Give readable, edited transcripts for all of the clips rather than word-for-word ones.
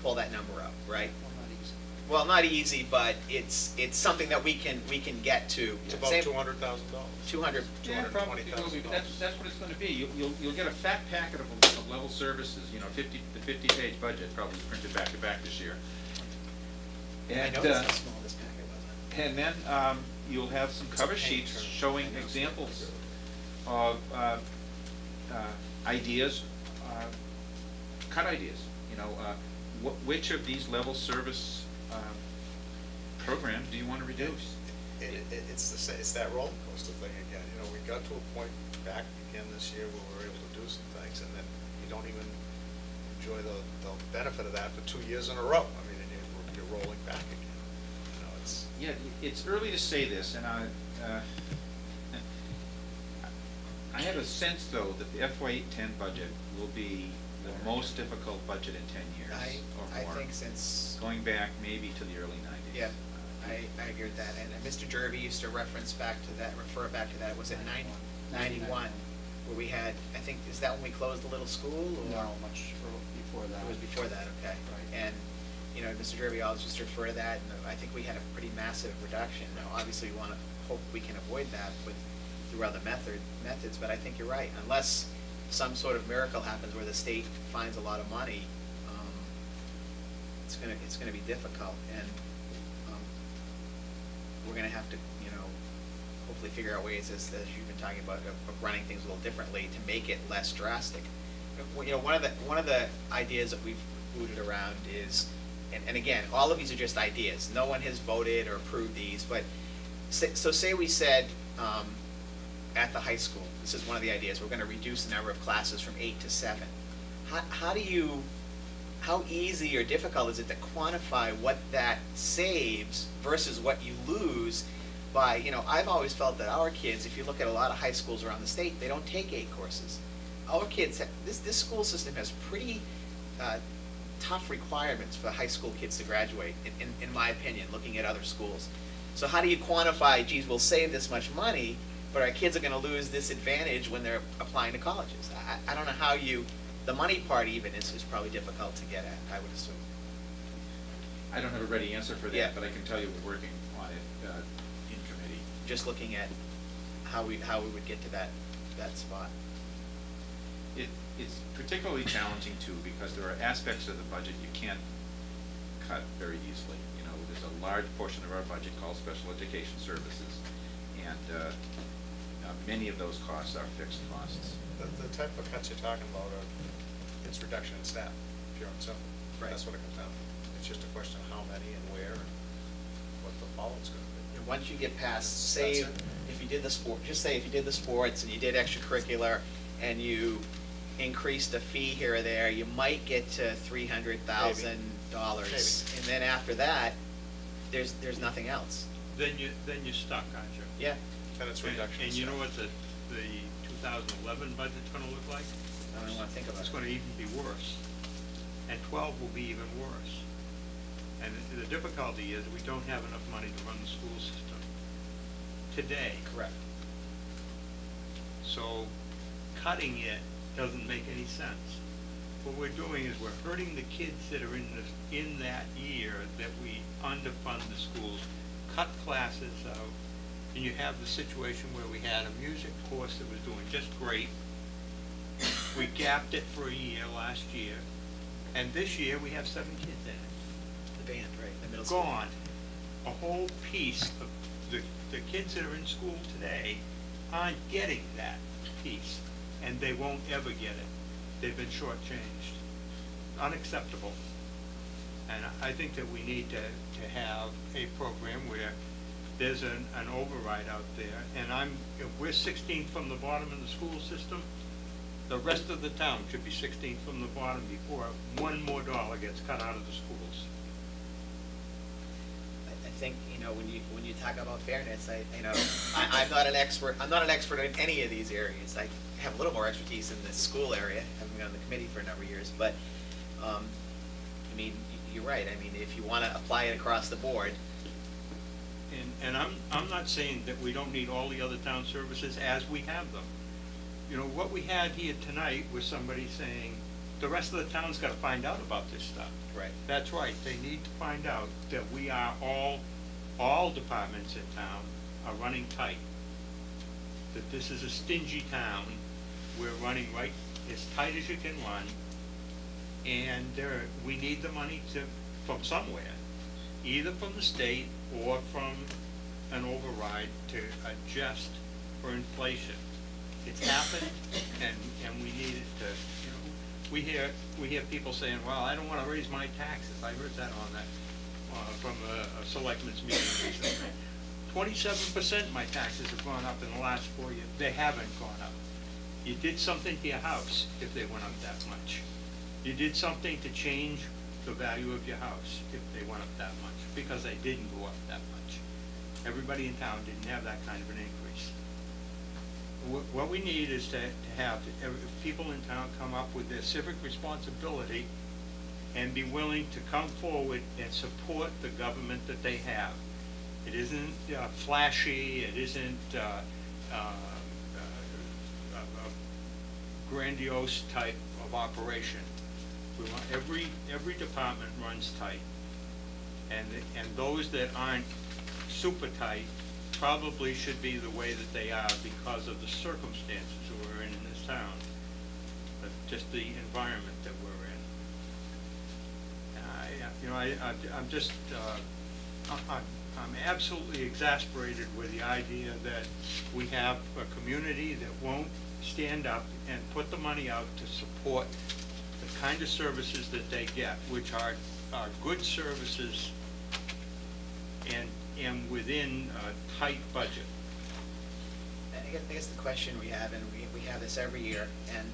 pull that number up, right? Well, not easy. Well, not easy, but it's something that we can get to. It's about $200,000. 200. Yeah, probably it will be, but that's what it's going to be. You'll get a fat packet of level services. You know, the 50-page budget probably printed back to back this year. And I noticed how small this packet was. And then you'll have some cover sheets showing examples of ideas, cut ideas. You know, which of these level service programs do you want to reduce? It's that roller coaster thing again. You know, we got to a point back again this year where we were able to do some things, and then you don't even enjoy the benefit of that for 2 years in a row. I mean, and you're rolling back again. You know, it's It's early to say this, and I have a sense though that the FY10 budget will be the most difficult budget in 10 years or more. I think since going back maybe to the early 90s. Yeah, I agree with that. And Mr. Jervy used to refer back to that. Was it 91, where we had, I think, is that when we closed the little school? Or? No, much before that. It was before that, okay. Right. And, you know, Mr. Jervy always used to refer to that, and I think we had a pretty massive reduction. Now, obviously, we want to hope we can avoid that through other methods, but I think you're right. Unless some sort of miracle happens where the state finds a lot of money, it's gonna be difficult, and we're gonna have to, you know, hopefully figure out ways, as you've been talking about, of running things a little differently to make it less drastic. You know, one of the ideas that we've booted around is, and again, all of these are just ideas. No one has voted or approved these, but so say we said at the high school, this is one of the ideas, we're going to reduce the number of classes from 8 to 7. How easy or difficult is it to quantify what that saves versus what you lose by, you know, I've always felt that our kids, if you look at a lot of high schools around the state, they don't take 8 courses. Our kids, this school system has pretty tough requirements for high school kids to graduate, in my opinion, looking at other schools. So how do you quantify, geez, we'll save this much money, but our kids are going to lose this advantage when they're applying to colleges? I don't know how the money part even is probably difficult to get at, I would assume. I don't have a ready answer for that, Yeah. but I can tell you we're working on it in committee. Just looking at how we would get to that spot. It's particularly challenging too, because there are aspects of the budget you can't cut very easily. You know, there's a large portion of our budget called special education services, and many of those costs are fixed costs. the type of cuts you're talking about are, it's reduction in staff, pure and simple. Right. That's what it comes down to. It's just a question of how many and where and what the follow's going to be. And once you get past, say, That's it. if you did the sport, just say if you did the sports and you did extracurricular and you increased a fee here or there, you might get to $300,000. And then after that, there's nothing else. Then you're stuck, aren't you? Yeah. And it's reduction in And you know staff. what the 2011 budget's gonna look like? I don't want to think about It's it. gonna even be worse. And 12 will be even worse. And the difficulty is we don't have enough money to run the school system today. Correct. So cutting it doesn't make any sense. What we're doing is we're hurting the kids that are in that year that we underfund the schools, cut classes out, and you have the situation where we had a music course that was doing just great. We gapped it for a year last year, and this year we have 7 kids in it. The band, right? The middle school. Gone. A whole piece of the kids that are in school today aren't getting that piece, and they won't ever get it. They've been shortchanged. Unacceptable. And I think that we need to have a program where there's an override out there, and if we're 16th from the bottom in the school system, the rest of the town should be 16th from the bottom before $1 more gets cut out of the schools. I think, you know, when you talk about fairness, I'm not an expert. I'm not an expert in any of these areas. I have a little more expertise in the school area, having been on the committee for a number of years. But I mean, you're right. I mean, if you want to apply it across the board. And I'm not saying that we don't need all the other town services as we have them. You know, what we had here tonight was somebody saying, the rest of the town's gotta find out about this stuff. Right. That's right, they need to find out that we are all departments in town are running tight. That this is a stingy town, we're running right as tight as you can run, and we need the money from somewhere, either from the state or from an override to adjust for inflation. It's happened, and we need it to, you know, we hear people saying, well, I don't wanna raise my taxes. I heard that on that, from a selectmen's meeting recently. 27% my taxes have gone up in the last 4 years. They haven't gone up. You did something to your house if they went up that much. You did something to change the value of your house if they went up that much, because they didn't go up that much. Everybody in town didn't have that kind of an increase. What we need is to have people in town come up with their civic responsibility and be willing to come forward and support the government that they have. It isn't flashy, it isn't a grandiose type of operation. We want every department runs tight, and those that aren't super tight probably should be the way that they are because of the circumstances we're in this town, but just the environment that we're in. I'm just I'm absolutely exasperated with the idea that we have a community that won't stand up and put the money out to support the kind of services that they get, which are good services and within a tight budget. I guess the question we have, and we have this every year, and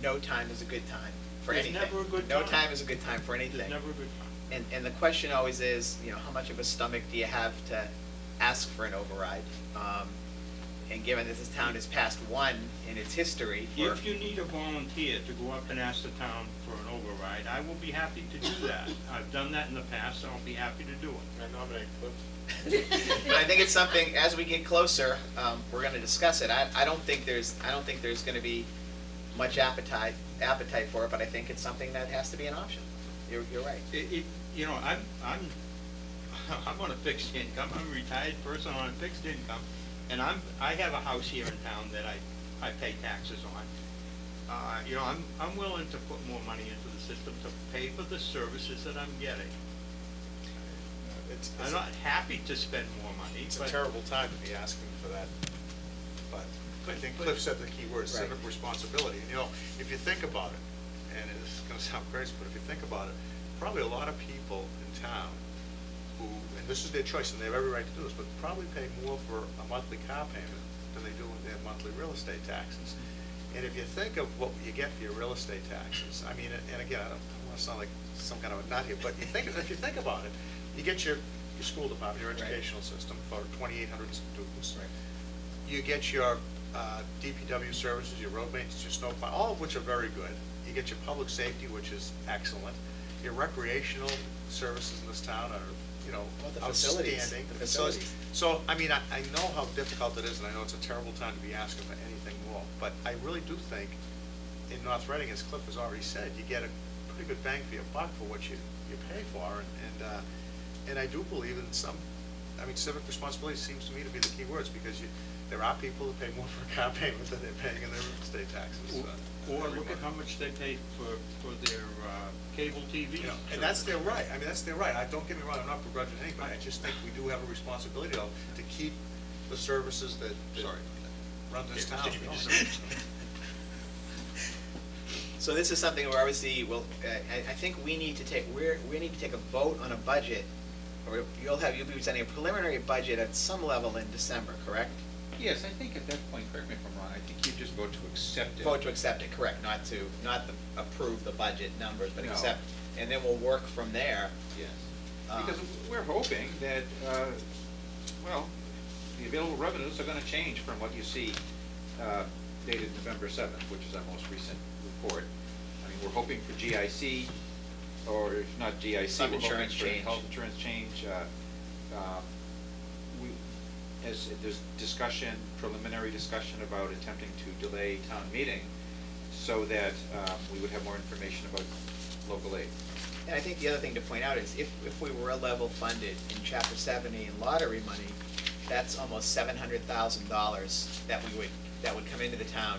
no time is a good time for anything. There's never a good No time. time is a good time for anything. There's never a good time. And the question always is, how much of a stomach do you have to ask for an override? And given that this town has passed one in its history for... If you need a volunteer to go up and ask the town for an override, I will be happy to do that. I've done that in the past, so I'll be happy to do it. I nominate Cliff. But I think it's something, as we get closer, we're gonna discuss it. I don't think there's gonna be much appetite for it, but I think it's something that has to be an option. You're right. I'm on a fixed income. I'm a retired person on a fixed income, and I have a house here in town that I pay taxes on. I'm willing to put more money into the system to pay for the services that I'm getting. I'm not happy to spend more money. It's a terrible time to be asking for that, but I think Cliff said the key word, civic responsibility. And if you think about it, and it's going to sound crazy, but if you think about it, probably a lot of people in town who, and this is their choice, and they have every right to do this, but probably pay more for a monthly car payment than they do in their monthly real estate taxes. And if you think of what you get for your real estate taxes, I mean, and again, I don't want to sound like some kind of a nut here, but if you think about it, you get your school department, your educational system for 2,800 students. Right. You get your DPW services, your road maintenance, your snow plow, all of which are very good. You get your public safety, which is excellent. Your recreational services in this town are, the facilities, outstanding. the facilities. So, I mean, I know how difficult it is, and I know it's a terrible time to be asking for anything more, but I really do think in North Reading, as Cliff has already said, you get a pretty good bang for your buck for what you pay for, and I do believe in civic responsibility seems to me to be the key words, because there are people who pay more for a car payment than they're paying in their real estate taxes. Or look at how much they pay for their cable TV. And that's their right. I mean, that's their right. Don't get me wrong, I'm not begrudging anybody. I just think we do have a responsibility to keep the services that run this town. So this is something where obviously, I think we need to take a vote on a budget, or you'll be presenting a preliminary budget at some level in December, correct? Yes, I think at that point, correct me if I'm wrong, I think you just vote to accept it. Vote to accept it, correct, not approve the budget numbers, but No. accept, and then we'll work from there. Yes, because we're hoping that, the available revenues are gonna change from what you see dated November 7th, which is our most recent report. I mean, we're hoping for GIC, or if not GIC, Some we're hoping insurance for change. health insurance change. There's preliminary discussion about attempting to delay town meeting, so that we would have more information about local aid. And I think the other thing to point out is if we were level funded in Chapter 70 in lottery money, that's almost $700,000 that would come into the town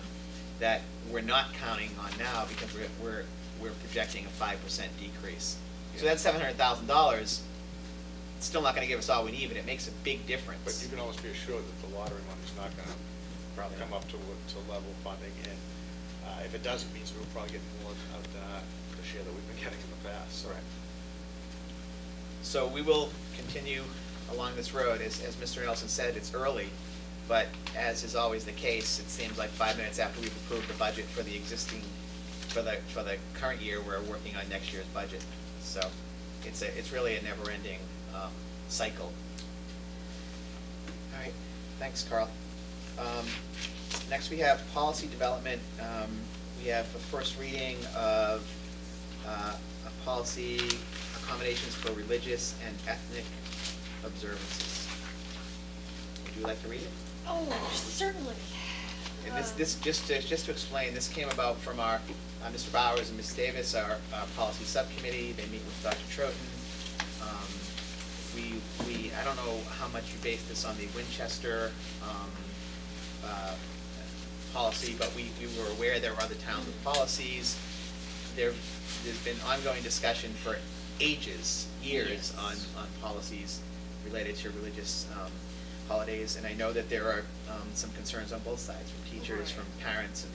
that we're not counting on now because we're projecting a 5% decrease. So that $700,000, it's still not gonna give us all we need, but it makes a big difference. But you can always be assured that the lottery money's not gonna Probably come not. up to level funding, and if it does, it means we'll probably get more out of the share that we've been getting in the past, so. Correct. So we will continue along this road. As Mr. Nelson said, it's early, but as is always the case, it seems like 5 minutes after we've approved the budget for the existing, for the current year, we're working on next year's budget. So it's really a never-ending cycle. All right, thanks, Carl. Next we have policy development. We have a first reading of a policy accommodations for religious and ethnic observances. Would you like to read it? Oh, certainly. And this just to explain, this came about from our Mr. Bowers and Ms. Davis, our policy subcommittee. They meet with Dr. Troughton. I don't know how much you base this on the Winchester policy, but we were aware there were other towns with policies. There's been ongoing discussion for ages, years, Yes. on policies related to religious holidays, and I know that there are some concerns on both sides, from teachers, Right. from parents, and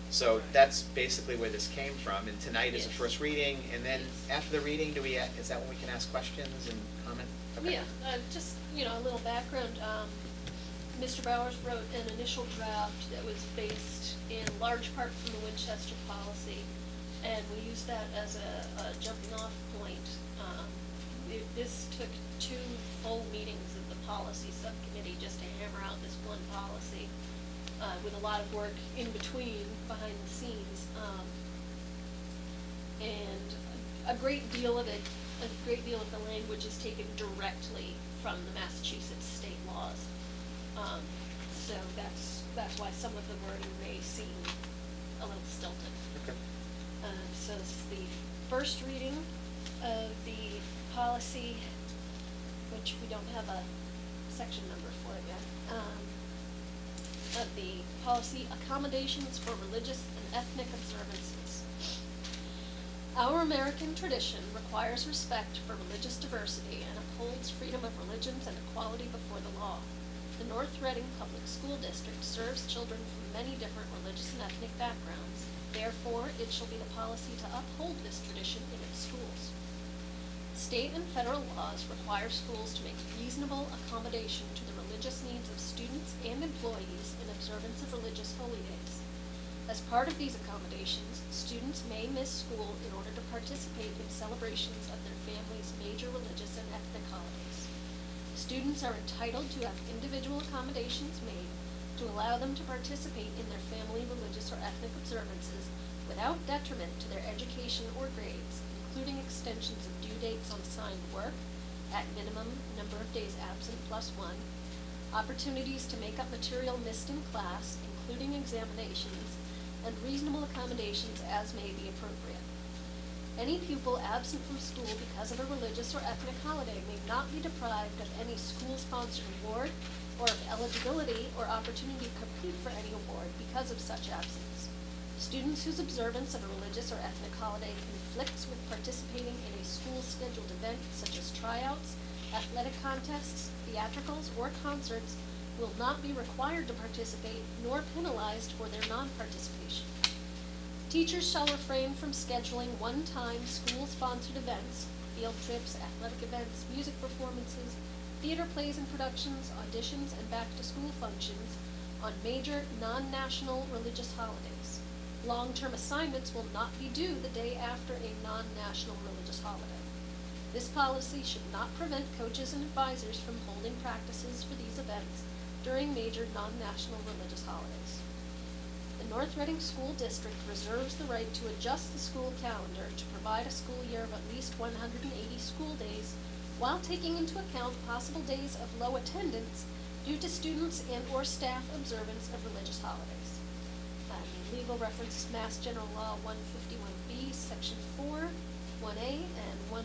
so Right. that's basically where this came from. And tonight is a Yes. first reading, and then Yes. after the reading, is that when we can ask questions and comment? Okay. Yeah, just, a little background. Mr. Bowers wrote an initial draft that was based in large part from the Winchester policy, and we used that as a jumping off point. This took 2 full meetings of the policy subcommittee just to hammer out this one policy, with a lot of work in between, behind the scenes. And a great deal of the language is taken directly from the Massachusetts state laws. So that's why some of the wording may seem a little stilted. Okay. So this is the first reading of the policy, which we don't have a section number for it yet, of the policy accommodations for religious and ethnic observances. Our American tradition requires respect for religious diversity and upholds freedom of religions and equality before the law. The North Reading Public School District serves children from many different religious and ethnic backgrounds. Therefore, it shall be the policy to uphold this tradition in its schools. State and federal laws require schools to make reasonable accommodation to the religious needs of students and employees in observance of religious holy days. As part of these accommodations, students may miss school in order to participate in celebrations of their family's major religious and ethnic holidays. Students are entitled to have individual accommodations made to allow them to participate in their family religious or ethnic observances without detriment to their education or grades, including extensions of due dates on assigned work, at minimum number of days absent +1, opportunities to make up material missed in class, including examinations, and reasonable accommodations as may be appropriate. Any pupil absent from school because of a religious or ethnic holiday may not be deprived of any school-sponsored award or of eligibility or opportunity to compete for any award because of such absence. Students whose observance of a religious or ethnic holiday conflicts with participating in a school-scheduled event such as tryouts, athletic contests, theatricals, or concerts will not be required to participate nor penalized for their non-participation. Teachers shall refrain from scheduling one-time school-sponsored events, field trips, athletic events, music performances, theater plays and productions, auditions, and back-to-school functions on major non-national religious holidays. Long-term assignments will not be due the day after a non-national religious holiday. This policy should not prevent coaches and advisors from holding practices for these events during major non-national religious holidays. The North Reading School District reserves the right to adjust the school calendar to provide a school year of at least 180 school days while taking into account possible days of low attendance due to students and or staff observance of religious holidays. legal reference Mass General Law 151B, Section 4, 1A, and 1